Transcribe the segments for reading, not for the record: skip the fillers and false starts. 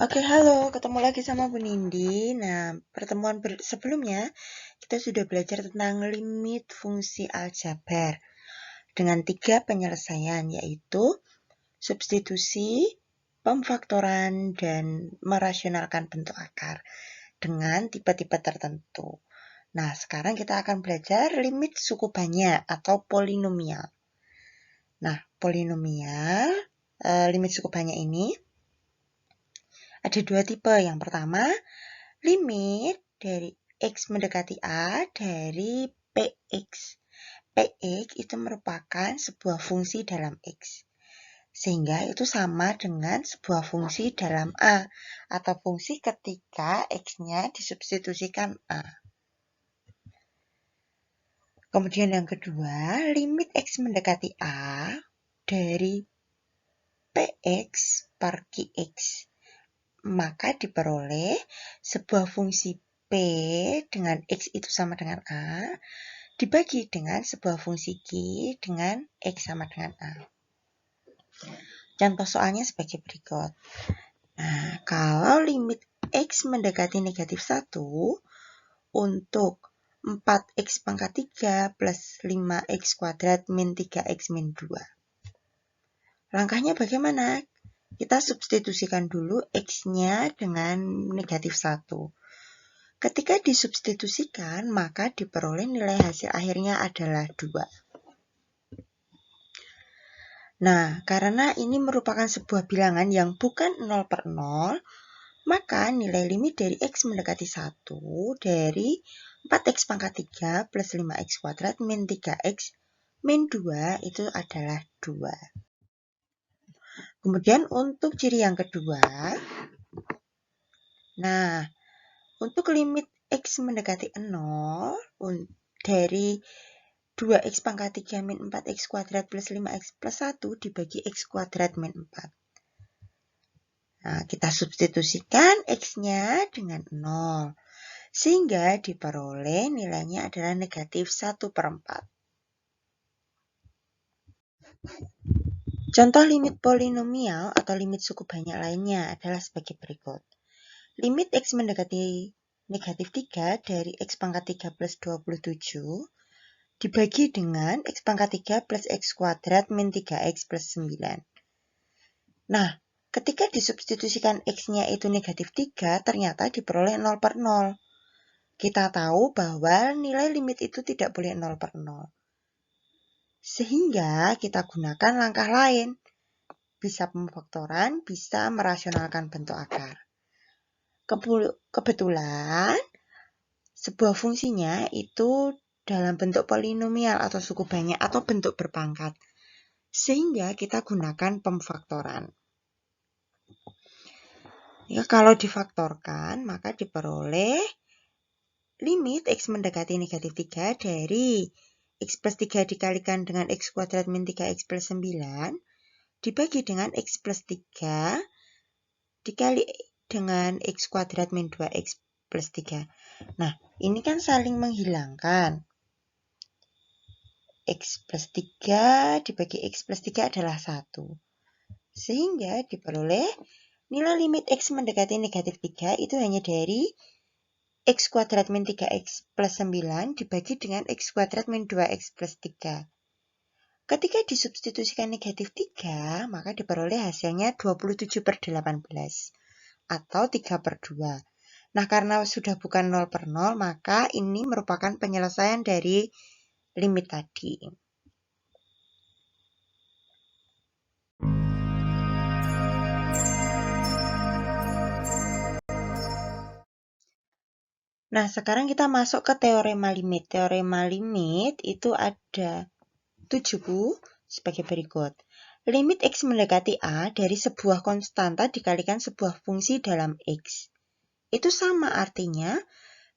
Oke, halo, ketemu lagi sama Bu Nindi. Nah, pertemuan sebelumnya kita sudah belajar tentang limit fungsi aljabar dengan 3 penyelesaian, yaitu substitusi, pemfaktoran, dan merasionalkan bentuk akar dengan tipe-tipe tertentu. Nah, sekarang kita akan belajar limit suku banyak atau polinomial. Nah, polinomial, limit suku banyak ini ada 2 tipe. Yang pertama, limit dari X mendekati A dari Px. Px itu merupakan sebuah fungsi dalam X. Sehingga itu sama dengan sebuah fungsi dalam A. Atau fungsi ketika X-nya disubstitusikan A. Kemudian yang kedua, limit X mendekati A dari Px per Qx. Maka diperoleh sebuah fungsi P dengan X itu sama dengan A dibagi dengan sebuah fungsi Q dengan X sama dengan A. Contoh soalnya sebagai berikut. Nah, kalau limit X mendekati negatif 1 untuk 4X pangkat 3 plus 5X kuadrat min 3X min 2. Langkahnya bagaimana? Kita substitusikan dulu X-nya dengan negatif 1. Ketika disubstitusikan, maka diperoleh nilai hasil akhirnya adalah 2. Nah, karena ini merupakan sebuah bilangan yang bukan 0 per 0, maka nilai limit dari X mendekati 1 dari 4X pangkat 3 plus 5X kuadrat min 3X min 2 itu adalah 2. Kemudian untuk ciri yang kedua, nah, untuk limit X mendekati 0 dari 2X pangkat 3 min 4X kuadrat plus 5X plus 1 dibagi X kuadrat min 4. Nah, kita substitusikan X-nya dengan 0. Sehingga diperoleh nilainya adalah negatif 1 per 4. Contoh limit polinomial atau limit suku banyak lainnya adalah sebagai berikut. Limit X mendekati negatif 3 dari X pangkat 3 plus 27 dibagi dengan X pangkat 3 plus X kuadrat min 3X plus 9. Nah, ketika disubstitusikan X-nya itu negatif 3, ternyata diperoleh 0 per 0. Kita tahu bahwa nilai limit itu tidak boleh 0 per 0. Sehingga kita gunakan langkah lain. Bisa pemfaktoran, bisa merasionalkan bentuk akar. Kebetulan, sebuah fungsinya itu dalam bentuk polinomial atau suku banyak atau bentuk berpangkat. Sehingga kita gunakan pemfaktoran. Ya, kalau difaktorkan, maka diperoleh limit X mendekati negatif 3 dari X plus 3 dikalikan dengan X kuadrat min 3X plus 9 dibagi dengan X plus 3 dikali dengan X kuadrat min 2X plus 3. Nah, ini kan saling menghilangkan. X plus 3 dibagi X plus 3 adalah 1. Sehingga diperoleh nilai limit X mendekati negatif 3 itu hanya dari X kuadrat min 3X plus 9 dibagi dengan X kuadrat min 2X plus 3. Ketika disubstitusikan negatif 3, maka diperoleh hasilnya 27 per 18 atau 3 per 2. Nah, karena sudah bukan 0 per 0, maka ini merupakan penyelesaian dari limit tadi. Nah, sekarang kita masuk ke teorema limit. Teorema limit itu ada 7 sebagai berikut. Limit X mendekati A dari sebuah konstanta dikalikan sebuah fungsi dalam X. Itu sama artinya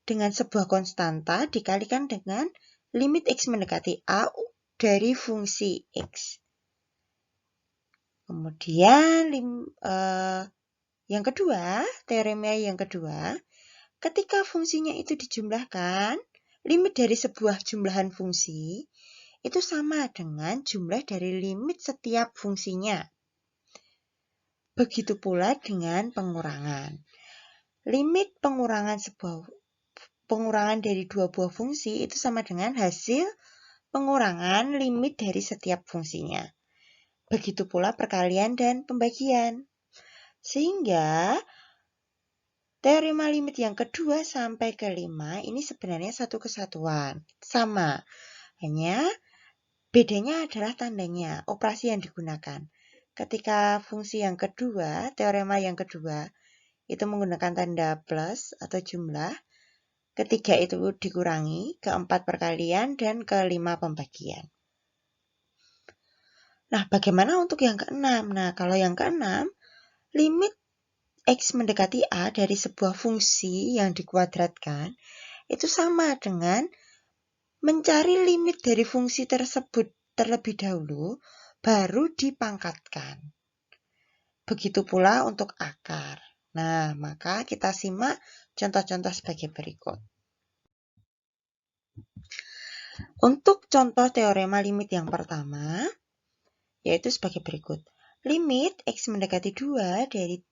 dengan sebuah konstanta dikalikan dengan limit X mendekati A dari fungsi X. Kemudian yang kedua, teorema yang kedua, ketika fungsinya itu dijumlahkan, limit dari sebuah jumlahan fungsi itu sama dengan jumlah dari limit setiap fungsinya. Begitu pula dengan pengurangan. Limit pengurangan dari dua buah fungsi itu sama dengan hasil pengurangan limit dari setiap fungsinya. Begitu pula perkalian dan pembagian. Sehingga teorema limit yang kedua sampai kelima ini sebenarnya satu kesatuan. Sama. Hanya bedanya adalah tandanya, operasi yang digunakan. Ketika fungsi yang kedua, teorema yang kedua, itu menggunakan tanda plus atau jumlah. Ketiga itu dikurangi, keempat perkalian, dan kelima pembagian. Nah, bagaimana untuk yang keenam? Nah, kalau yang keenam, limit X mendekati A dari sebuah fungsi yang dikuadratkan itu sama dengan mencari limit dari fungsi tersebut terlebih dahulu, baru dipangkatkan. Begitu pula untuk akar. Nah, maka kita simak contoh-contoh sebagai berikut. Untuk contoh teorema limit yang pertama, yaitu sebagai berikut. Limit X mendekati 2 dari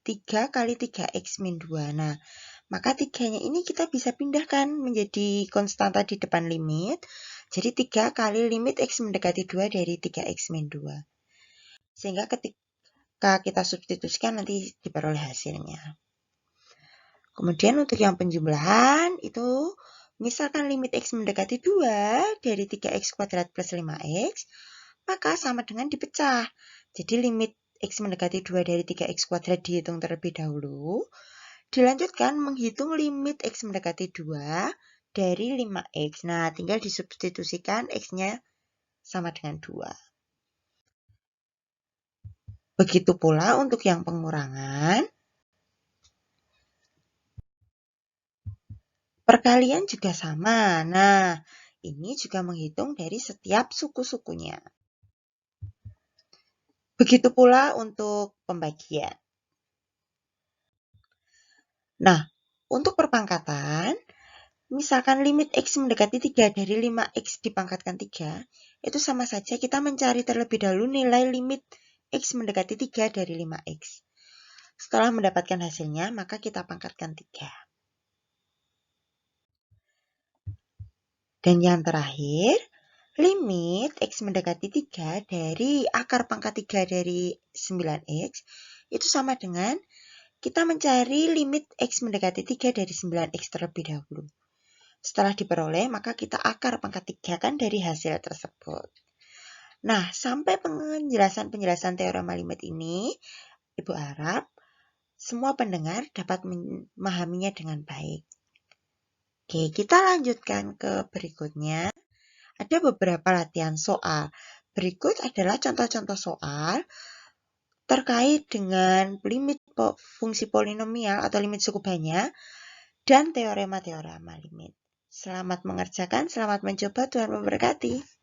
3 kali 3X min 2. Nah, maka 3-nya ini kita bisa pindahkan menjadi konstanta di depan limit. Jadi 3 kali limit X mendekati 2 dari 3X min 2. Sehingga ketika kita substitusikan nanti diperoleh hasilnya. Kemudian untuk yang penjumlahan itu, misalkan limit X mendekati 2 dari 3X kuadrat plus 5X, maka sama dengan dipecah. Jadi limit X mendekati 2 dari 3X kuadrat dihitung terlebih dahulu. Dilanjutkan menghitung limit X mendekati 2 dari 5X. Nah, tinggal disubstitusikan X-nya sama dengan 2. Begitu pula untuk yang pengurangan. Perkalian juga sama. Nah, ini juga menghitung dari setiap suku-sukunya. Begitu pula untuk pembagian. Nah, untuk perpangkatan, misalkan limit X mendekati 3 dari 5X dipangkatkan 3, itu sama saja kita mencari terlebih dahulu nilai limit X mendekati 3 dari 5X. Setelah mendapatkan hasilnya, maka kita pangkatkan 3. Dan yang terakhir, limit X mendekati 3 dari akar pangkat 3 dari 9X, itu sama dengan kita mencari limit X mendekati 3 dari 9X terlebih dahulu. Setelah diperoleh, maka kita akar pangkat 3 kan dari hasil tersebut. Nah, sampai penjelasan teorema limit ini, Ibu harap semua pendengar dapat memahaminya dengan baik. Oke, kita lanjutkan ke berikutnya. Ada beberapa latihan soal. Berikut adalah contoh-contoh soal terkait dengan limit fungsi polinomial atau limit suku banyak dan teorema-teorema limit. Selamat mengerjakan, selamat mencoba, Tuhan memberkati.